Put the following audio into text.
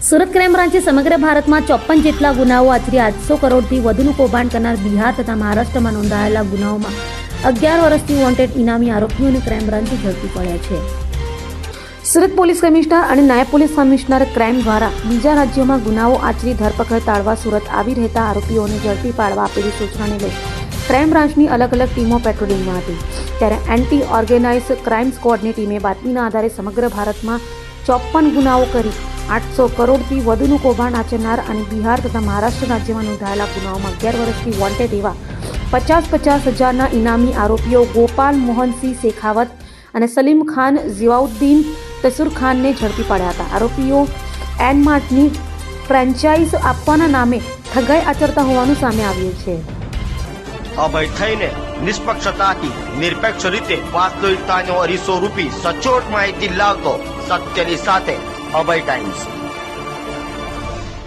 Surat crime બ્રાન્ચે સમગ્ર ભારતમાં 54 જેટલા ગુનાઓ આચરી 800 કરોડથી વધુનું કૌભાંડ કરનાર બિહાર તથા મહારાષ્ટ્રમાં નોંધાયેલા ગુનાઓમાં 11 વર્ષથી વોન્ટેડ ઇનામી આરોપીઓને ક્રાઇમ બ્રાન્ચે ઝડપી પડ્યા છે। સુરત પોલીસ કમિશનર અને નાયબ પોલીસ કમિશનર ક્રાઇમ દ્વારા બીજા રાજ્યોમાં ગુનાઓ આચરી ધરપકડ તાળવા સુરત આવી રહેતા આરોપીઓને ઝડપી પાડવા આપેલી સૂચનાને લઈ ક્રાઇમ બ્રાન્ચની અલગ અલગ ટીમો પેટ્રોલિંગમાં હતી। ત્યારે એન્ટી ઓર્ગેનાઇઝ ક્રાઇમ સ્ક્વોડની ટીમે બાતમીના આધારે સમગ્ર ભારતમાં 54 ગુનાઓ કરી 800 કરોડથી વધુનું કૌભાંડ આચરનાર અને બિહાર તથા મહારાષ્ટ્ર રાજ્યમાં નોંધાયેલા ગુનાઓમાં 11 વર્ષથી વોન્ટેડ એવા 50-50 હજારના ઇનામી આરોપીઓ ગોપાલ મોહનસિંહ શેખાવત અને સલીમ ખાન ઝિયાઉદ્દીન તસુર ખાનને ઝડપી પડ્યા હતા। આરોપીઓ એનમાર્ટની ફ્રેન્ચાઇઝ આપવાના નામે ઠગાઈ આચરતા હોવાનું સામે આવ્યું છે। અભય થઈને નિષ્પક્ષતાથી નિરપેક્ષ રીતે વાસ્તવિકતાનો અરીસો રૂપી સચોટ માહિતી લાવતો સત્યની સાથે અભય ટાઈમ્સ।